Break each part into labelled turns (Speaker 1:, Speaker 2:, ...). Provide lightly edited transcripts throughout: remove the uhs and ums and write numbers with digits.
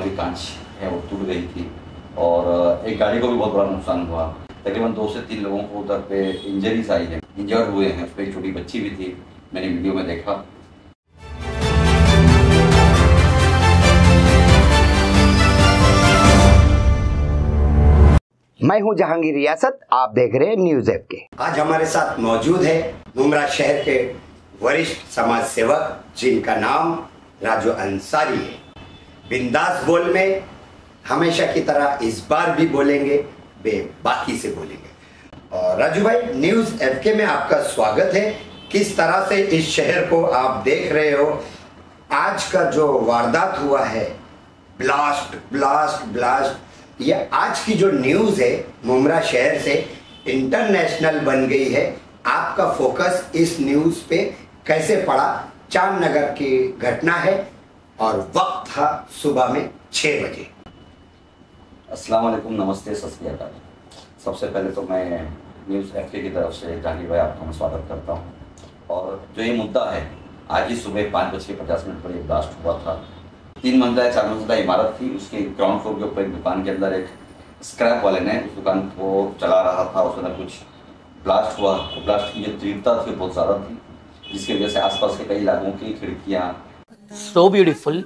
Speaker 1: भी कांच है वो टूट गई थी और एक गाड़ी को भी बहुत बड़ा नुकसान हुआ। तकरीबन 2 से 3 लोगों को उधर पे इंजरीज आई है, इंजर्ड हुए हैं। उस पर एक छोटी बच्ची भी थी, मैंने वीडियो में देखा।
Speaker 2: मैं हूं जहांगीर रियासत, आप देख रहे हैं न्यूज ऐप के। आज हमारे साथ मौजूद है मुमरा शहर के वरिष्ठ समाज सेवक जिनका नाम राजू अंसारी है। बिंदास बोल में हमेशा की तरह इस बार भी बोलेंगे, बेबाकी से बोलेंगे। और राजू भाई, न्यूज ऐप के में आपका स्वागत है। किस तरह से इस शहर को आप देख रहे हो? आज का जो वारदात हुआ है, ब्लास्ट, ये आज की जो न्यूज है मुमरा शहर से इंटरनेशनल बन गई है। आपका फोकस इस न्यूज पे कैसे पड़ा? चांदनगर की घटना है और वक्त था सुबह में 6 बजे।
Speaker 1: अस्सलाम वालेकुम, नमस्ते, सत श्री अकाल। सबसे पहले तो मैं न्यूज़ एफके की तरफ से जहांगीर भाई आपका मैं स्वागत करता हूँ। और जो ये मुद्दा है, आज ही सुबह 5:50 पर ये ब्लास्ट हुआ था। 3 मंजिला 4 मंजिला इमारत थी, उसके ग्राउंड फ्लोर के ऊपर एक दुकान के अंदर एक स्क्रैप वाले ने उस दुकान को चला रहा था, उसके अंदर कुछ ब्लास्ट हुआ। तो ब्लास्ट की जो तीव्रता थी बहुत ज़्यादा थी, जिसकी वजह से आसपास के कई इलाकों की खिड़कियाँ
Speaker 3: so beautiful,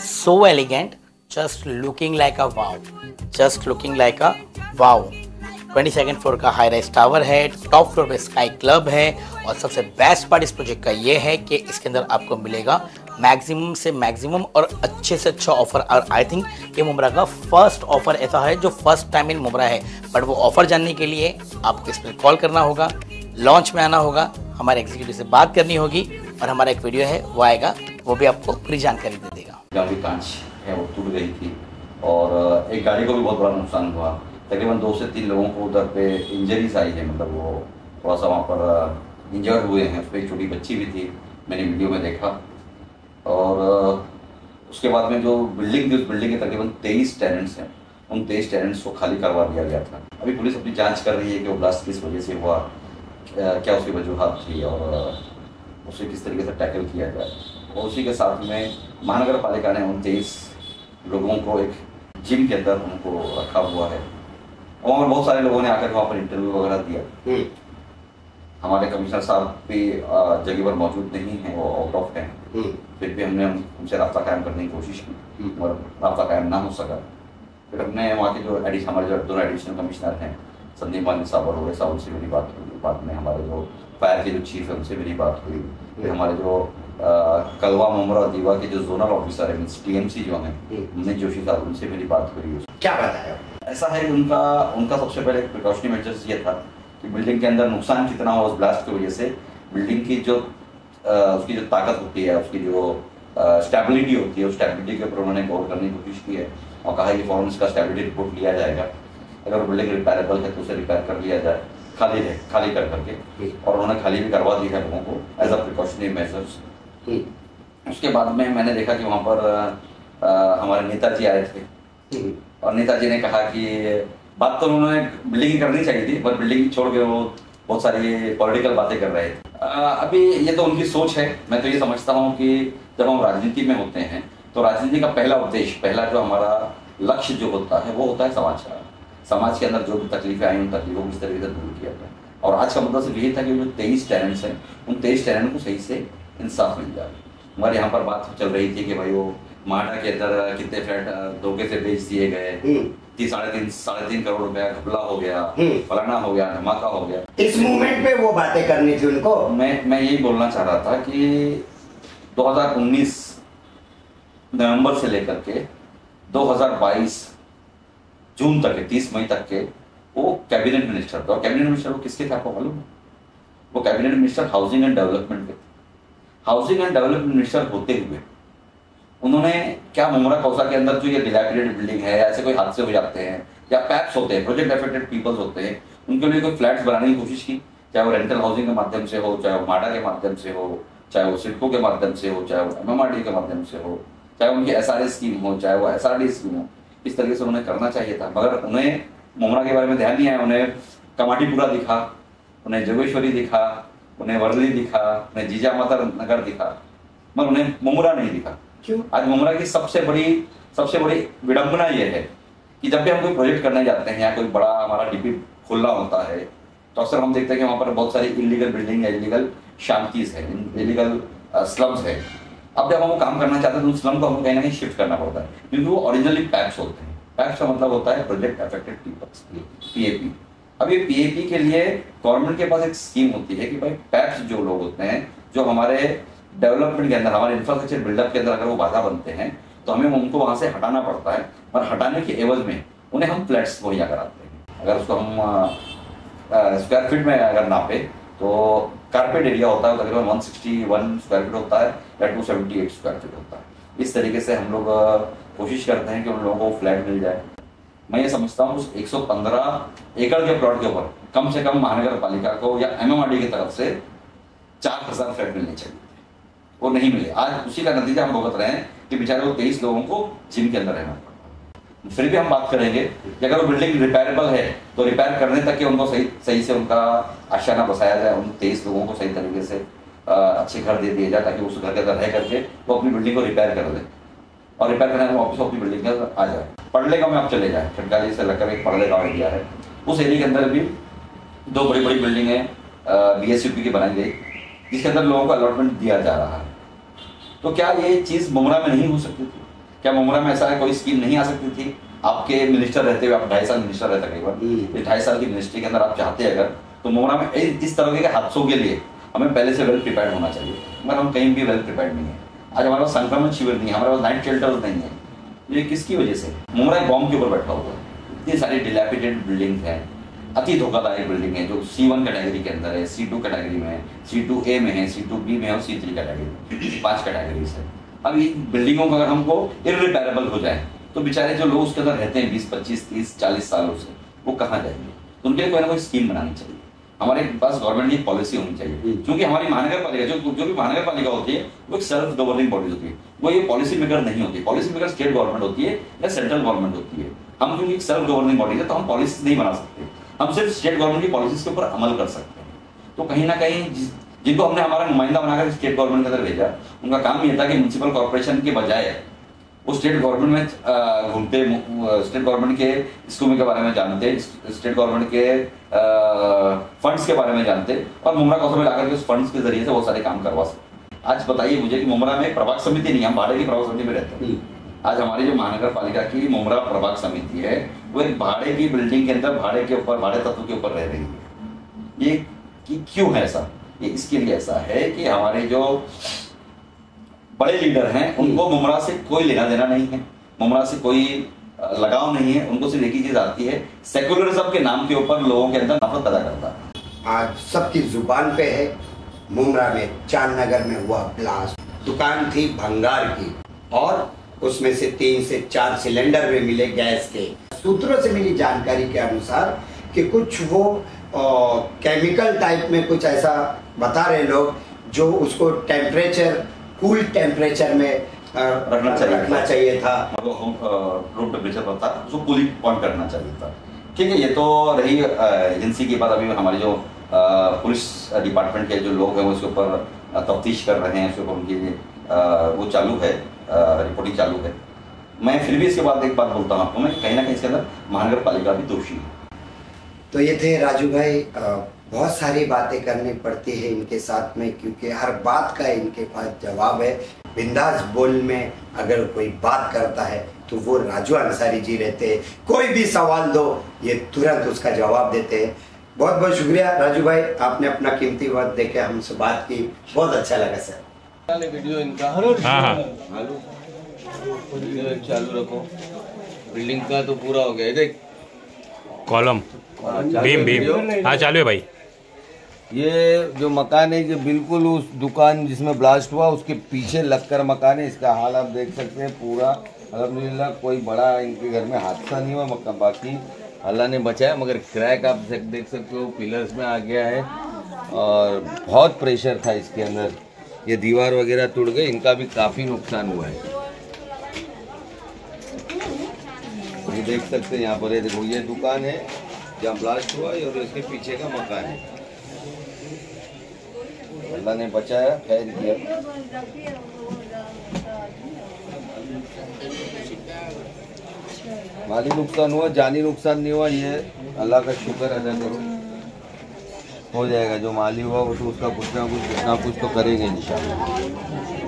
Speaker 3: so elegant, just looking like a wow. 22nd floor का हाई राइज टावर है, टॉप फ्लोर पे स्काई क्लब है। और सबसे बेस्ट पार्ट इस प्रोजेक्ट का ये है कि इसके अंदर आपको मिलेगा मैक्सिमम से मैक्सिमम और अच्छे से अच्छा ऑफर। और आई थिंक ये मुमरा का फर्स्ट ऑफर ऐसा है जो फर्स्ट टाइम इन मुमरा है। बट वो ऑफर जानने के लिए आपको इस पर कॉल करना होगा, लॉन्च में आना होगा, हमारे एग्जीक्यूटिव से बात करनी होगी और हमारा एक वीडियो है वो आएगा, वो भी आपको पूरी जानकारी दे देगा।
Speaker 1: गाड़ी कांच है वो टूट गई थी और एक गाड़ी को भी बहुत बड़ा नुकसान हुआ। तकरीबन 2 से 3 लोगों को उधर पे इंजरीज आई है, मतलब वो थोड़ा सा वहाँ पर इंजर्ड हुए हैं। उस पर एक छोटी बच्ची भी थी, मैंने वीडियो में देखा। और उसके बाद में जो बिल्डिंग थी, उस बिल्डिंग के तकरीबन 23 टेनेंट्स हैं, उन 23 टेनेंट्स को खाली करवा दिया गया था। अभी पुलिस अपनी जांच कर रही है कि वो ब्लास्ट किस वजह से हुआ, क्या उसकी वजूहत थी और उसे किस तरीके से टैकल किया जाए। और उसी के साथ में महानगर पालिका ने उन 23 लोगों को एक जिम के अंदर उनको रखा हुआ है और बहुत सारे लोगों ने आकर वहाँ पर इंटरव्यू वगैरह दिया। हमारे कमिश्नर साहब भी जगह पर मौजूद नहीं हैं, वो आउट ऑफ हैं। फिर भी हमने उनसे रब्ता कायम करने की कोशिश की और रब्ता कायम ना हो सका। फिर हमने वहाँ के जो हमारे जो 2 एडिशनल कमिश्नर हैं, संदीप मालिक साहब और रोहित साहब, उनसे मेरी बात हुई। बाद में हमारे जो फायर के जो चीफ है उनसे मेरी बात हुई। फिर हमारे जो कलवा, मुमरा, दीवा के जो जोनल ऑफिसर है, टीएमसी जो हैं, उन्हें जोशी साहब, उनसे मेरी बात हुई।
Speaker 2: क्या बताया?
Speaker 1: ऐसा है कि उनका सबसे पहले प्रिकॉशनरी मेजर्स ये था कि बिल्डिंग के अंदर नुकसान कितना हुआ उस ब्लास्ट की वजह से। बिल्डिंग की जो उसकी जो ताकत होती है, उसकी जो स्टेबिलिटी होती है, उस स्टेबिलिटी के ऊपर उन्होंने गौर करने की कोशिश की है और कहा है कि फौरन इसका स्टेबिलिटी रिपोर्ट लिया जाएगा। अगर बिल्डिंग रिपेयरेबल है तो उसे रिपेयर कर लिया जाए, खाली कर करके। और उन्होंने खाली भी करवा दी है लोगों को एज अ प्रिकॉशनरी मेजर्स। उसके बाद में मैंने देखा कि वहाँ पर हमारे नेताजी आए थे और नेताजी ने कहा कि बात तो उन्होंने बिल्डिंग करनी चाहिए थी, पर बिल्डिंग छोड़ के वो बहुत सारी पॉलिटिकल बातें कर रहे थे। अभी ये तो उनकी सोच है। मैं तो ये समझता हूँ कि जब हम राजनीति में होते हैं तो राजनीति का पहला उद्देश्य, पहला जो हमारा लक्ष्य जो होता है वो होता है समाज का। समाज के अंदर जो भी तकलीफें आई, उन तकलीफों को किस तरीके से दूर किया जाए। और आज का मुद्दा सिर्फ यही था कि जो 23 टेनेंट्स हैं, उन 23 टेनेंट को सही से इंसाफ मिल जाए। हमारे यहाँ पर बात चल रही थी कि भाई वो माडा के अंदर कितने फ्लैट धोखे से बेच दिए गए, 3.5 करोड़ रुपया घपला हो गया, फलाना हो गया, धमाका हो गया।
Speaker 2: इस मूवमेंट पे वो बातें करनी थी उनको।
Speaker 1: मैं यही बोलना चाह रहा था कि 2019 नवंबर से लेकर के 2022 जून तक के 30 मई तक के वो कैबिनेट मिनिस्टर थे। और कैबिनेट मिनिस्टर वो किसके थे आपको मालूम है? वो cabinet minister housing and development के थे। हाउसिंग एंड डेवलपमेंट मिनिस्टर होते हुए उन्होंने क्या मुमरा कौसा के अंदर जो ये डिलैपिडेटेड बिल्डिंग है, ऐसे कोई हादसे हो जाते हैं या पैप्स होते हैं, प्रोजेक्ट अफेक्टेड पीपल्स होते हैं, उनके लिए कोई फ्लैट्स बनाने की कोशिश की, चाहे वो रेंटल हाउसिंग के माध्यम से हो, चाहे वो माडा के माध्यम से हो, चाहे वो सिडको के माध्यम से हो, चाहे वो MMRD के माध्यम से हो, चाहे उनकी SRA स्कीम हो, चाहे वो SRD स्कीम हो। इस तरीके से उन्हें करना चाहिए था, मगर उन्हें मुमरा के बारे में ध्यान नहीं आया। उन्हें कमाटीपुरा दिखा, उन्हें जोगेश्वरी दिखा, उन्हें वर्ली दिखा, उन्हें जीजा माता नगर दिखा, मगर उन्हें मुमरा नहीं दिखा। क्यों? आज मुमरा की सबसे बड़ी सबसे बड़ी विडंबना ये है कि जब भी हम कोई प्रोजेक्ट करने जाते हैं या कोई बड़ा हमारा डीपी खोलना होता है तो अक्सर हम देखते हैं कि वहाँ पर बहुत सारी इलीगल बिल्डिंग है, इलीगल शांतिज है, इलीगल स्लम्स है। अब जब हम वो काम करना चाहते हैं तो उस स्लम को हमको कहीं ना कहीं शिफ्ट करना पड़ता है, क्योंकि वो ओरिजिनली पैक्स होते हैं। पैक्स का मतलब होता है प्रोजेक्ट अफेक्टेड पीपल्स, PAP। अब ये PAP के लिए गवर्नमेंट के पास एक स्कीम होती है कि भाई पैक्स जो लोग होते हैं, जो हमारे डेवलपमेंट के अंदर, हमारे इंफ्रास्ट्रक्चर बिल्डअप के अंदर अगर वो बाधा बनते हैं तो हमें उनको वहाँ से हटाना पड़ता है, और हटाने के एवज में उन्हें हम फ्लैट्स मुहैया कराते हैं। अगर उसको हम स्क्वायर फीट में अगर नापे तो कारपेट एरिया होता है तकरीबन 161 स्क्वायर फीट होता है या 278 स्क्वायर फीट होता है। इस तरीके से हम लोग कोशिश करते हैं कि उन लोगों को फ्लैट मिल जाए। मैं ये समझता हूँ उस 115 एकड़ के प्लॉट के ऊपर कम से कम महानगर पालिका को या MMRD की तरफ से 4000 फ्लैट मिलने चाहिए, वो नहीं मिले। आज उसी का नतीजा हम भुगत रहे हैं कि बेचारे वो 23 लोगों को जिम के अंदर रहना पड़ता है। फिर भी हम बात करेंगे कि अगर वो बिल्डिंग रिपेयरेबल है तो रिपेयर करने तक के उनको सही से उनका आशियाना बसाया जाए, उन 23 लोगों को सही तरीके से अच्छे घर दे दिए जाए ताकि उस घर के अंदर रह करके वो अपनी बिल्डिंग को रिपेयर कर दे, और रिपेयर करने में वापस अपनी बिल्डिंग के अंदर आ जाए। पढ़ले गाँव में आप चले जाए, खटकाली से लगकर एक पढ़ले गाँव एरिया है, उस एरिया के अंदर भी 2 बड़ी बड़ी बिल्डिंगें BSUP की बनाई गई जिसके अंदर लोगों को अलॉटमेंट दिया जा रहा है। तो क्या ये चीज़ मुमरा में नहीं हो सकती थी? क्या मुमरा में ऐसा कोई स्कीम नहीं आ सकती थी? आपके मिनिस्टर रहते हुए, आप 2.5 साल मिनिस्टर रहते करीबन, इस 2.5 साल की मिनिस्ट्री के अंदर आप चाहते अगर, तो मुमरा में इस तरह के हादसों के लिए हमें पहले से वेल प्रिपेयर्ड होना चाहिए, मगर हम कहीं भी वेल प्रिपेयर्ड नहीं है। आज हमारे पास संक्रमण शिविर नहीं है, हमारे पास नाइट शेल्टर्स नहीं है। ये किसकी वजह से? मुमरा एक बॉम्ब के ऊपर बैठा हुआ है। इतनी सारी डिलैपिडेटेड बिल्डिंग है, अति धोखादायक बिल्डिंग है जो C1 कैटेगरी के अंदर है, C2 कैटेगरी में है, C2A में है, C2B में है और C3 कैटेगरी, 5 कैटेगरीज है। अब इन बिल्डिंगों का अगर हमको इररिपेयरेबल हो जाए तो बेचारे जो लोग उसके अंदर रहते हैं 20, 25, 30, 40 सालों से, वो कहाँ जाएंगे? तो उनके लिए कोई ना कोई स्कीम बनानी चाहिए। हमारे पास गवर्नमेंट की पॉलिसी होनी चाहिए, क्योंकि हमारी महानगर पालिका जो भी महानगर पालिका होती है वो एक सेल्फ गवर्निंग बॉडी होती है, वो ये पॉलिसी मेकर नहीं होती। पॉलिसी मेकर स्टेट गवर्नमेंट होती है या सेंट्रल गवर्नमेंट होती है। हम क्योंकि एक सेल्फ गवर्निंग बॉडी है तो हम पॉलिसी नहीं बना सकते, हम सिर्फ स्टेट गवर्नमेंट की पॉलिसीज के ऊपर अमल कर सकते हैं। तो कहीं ना कहीं जिनको हमने हमारा नुमाइंदा बनाकर स्टेट गवर्नमेंट के अंदर भेजा, उनका काम ये था कि म्यूनसिपल कॉर्पोरेशन के बजाय वो स्टेट गवर्नमेंट में घूमते, स्टेट गवर्नमेंट के स्कीमों के बारे में जानते, स्टेट गवर्नमेंट के फंड्स के बारे में जानते, और मुमरा कौशल में लाकर के उस फंड्स के जरिए से वो सारे काम करवा सकते। आज बताइए मुझे कि मुमरा में प्रभाग समिति नहीं, हम भाड़े की प्रभाग समिति में रहते हैं। आज हमारी जो महानगर पालिका की मुमरा प्रभाग समिति है वो एक भाड़े की बिल्डिंग के अंदर भाड़े के ऊपर, भाड़े तत्व के ऊपर रह रही है। ये क्यों है ऐसा? ये इसके लिए ऐसा है कि हमारे जो बड़े लीडर हैं उनको मुमरा से कोई लेना देना नहीं है, मुमरा से कोई लगाव नहीं है। उनको सिर्फ एक ही चीज आती है, सेकुलरिज्म के नाम के ऊपर लोगों के अंदर नफरत पैदा करता है।
Speaker 2: आज सबकी जुबान पे है, मुमरा में चांदनगर में हुआ ब्लास्ट। दुकान थी भंगार की और उसमें से 3 से 4 सिलेंडर भी मिले गैस के। सूत्रों से मिली जानकारी के अनुसार कि कुछ वो केमिकल टाइप में कुछ ऐसा बता रहे लोग जो उसको टेम्परेचर, कूल टेम्परेचर में रखना चाहिए था,
Speaker 1: रूम टेम्परेचर पर था, उसको कूलिंग पॉइंट करना चाहिए था। ठीक है, ये तो रही एजेंसी की बात। अभी हमारी जो पुलिस डिपार्टमेंट के जो लोग हैं वो इसके ऊपर तफ्तीश कर रहे हैं, इसके ऊपर उनकी वो चालू है, रिपोर्टिंग चालू है। मैं फिर भी इसके बाद एक बात बोलता हूँ आपको, मैं कहीं ना कहीं इसके अंदर महानगर पालिका भी दोषी है।
Speaker 2: तो ये थे राजू भाई। बहुत सारी बातें करनी पड़ती है इनके साथ में, क्योंकि हर बात का इनके पास जवाब है। बिंदास बोल में अगर कोई बात करता है तो वो राजू अंसारी जी रहते हैं। कोई भी सवाल दो ये तुरंत उसका जवाब देते हैं। बहुत बहुत शुक्रिया राजू भाई, आपने अपना कीमती वक्त देके हमसे बात की, बहुत अच्छा लगा सर।
Speaker 4: वीडियो इनका चालू रखो। बिल्डिंग का तो पूरा हो गया, देख
Speaker 5: कॉलम बीम हाँ चालू है भाई।
Speaker 4: ये जो मकान है, ये बिल्कुल उस दुकान जिसमें ब्लास्ट हुआ उसके पीछे लगकर मकान है। इसका हाल आप देख सकते हैं पूरा। अल्हम्दुलिल्लाह कोई बड़ा इनके घर में हादसा नहीं हुआ, मकान बाकी अल्लाह ने बचाया, मगर क्रैक आप देख सकते हो पिलर्स में आ गया है और बहुत प्रेशर था इसके अंदर। ये दीवार वगैरह टूट गई, इनका भी काफ़ी नुकसान हुआ है। ये देख सकते हैं यहाँ पर, ये देखो, ये दुकान है जहाँ ब्लास्ट हुआ और इसके पीछे का मकान है। अल्लाह ने बचाया, खैर किया। माली नुकसान हुआ, जानी नुकसान नहीं हुआ, ये अल्लाह का शुक्र अदा करो। हो जाएगा, जो माली हुआ वो तो उसका कुछ ना कुछ तो करेंगे इंशाल्लाह।